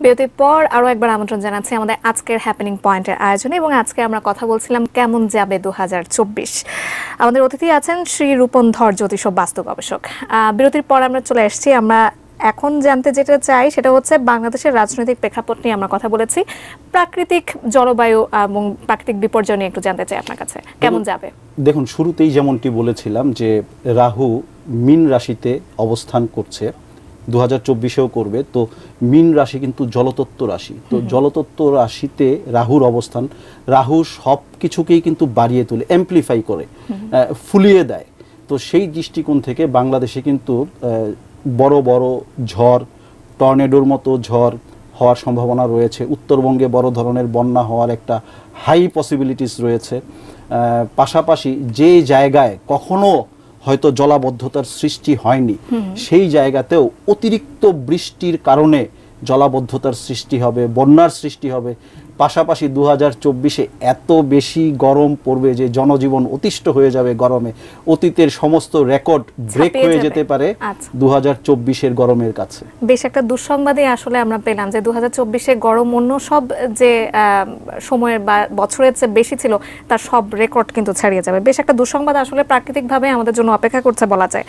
বিরতির পর আরো একবার আমন্ত্রণ জানাচ্ছি আমাদের আজকের হ্যাপেনিং পয়েন্টের আয়োজনে, এবং আজকে আমরা কথা বলছিলাম কেমন যাবে 2024। আমাদের অতিথি আছেন শ্রী রূপন ধর, জ্যোতিষ ও বাস্তু গবেষক। বিরতির পর আমরা চলে এসেছি। আমরা এখন জানতে যেটা চাই সেটা হচ্ছে বাংলাদেশের রাজনৈতিক প্রেক্ষাপট নিয়ে আমরা কথা বলেছি, প্রাকৃতিক জলবায়ু এবং প্রাকৃতিক বিপর্যয় নিয়ে একটু জানতে চাই আপনার কাছে কেমন যাবে। দেখুন, শুরুতেই যেমনটি বলেছিলাম যে রাহু মীন রাশিতে অবস্থান করছে, 2024-এও করবে। তো মীন রাশি কিন্তু জলতত্ত্ব রাশি, তো জলতত্ত্ব রাশিতে রাহুর অবস্থান, রাহু সব কিছুকেই কিন্তু বাড়িয়ে তোলে, অ্যাম্প্লিফাই করে, ফুলিয়ে দেয়। তো সেই দৃষ্টিকোণ থেকে বাংলাদেশে কিন্তু বড় বড় ঝড়, টর্নেডোর মতো ঝড় হওয়ার সম্ভাবনা রয়েছে। উত্তরবঙ্গে বড় ধরনের বন্যা হওয়ার একটা হাই পসিবিলিটিস রয়েছে। পাশাপাশি যে জায়গায় কখনো হয়তো জলাবদ্ধতার সৃষ্টি হয়নি, সেই জায়গাতেও অতিরিক্ত বৃষ্টির কারণে জলাবদ্ধতার সৃষ্টি হবে, বন্যার সৃষ্টি হবে। পাশাপাশি 2024-এ এত বেশি গরম পড়বে যে জনজীবন অতিষ্ঠ হয়ে যাবে গরমে। অতীতের সমস্ত রেকর্ড ব্রেক হয়ে যেতে পারে 2024-এর গরমের কাছে। বেশ একটা দুঃসংবাদই আসলে আমরা পেলাম যে 2024-এ গরম অন্য সব যে সময়ের বা বছরের চেয়ে বেশি ছিল তার সব রেকর্ড কিন্তু ছাড়িয়ে যাবে। বেশ একটা দুঃসংবাদ আসলে প্রাকৃতিকভাবে আমাদের জন্য অপেক্ষা করছে বলা যায়।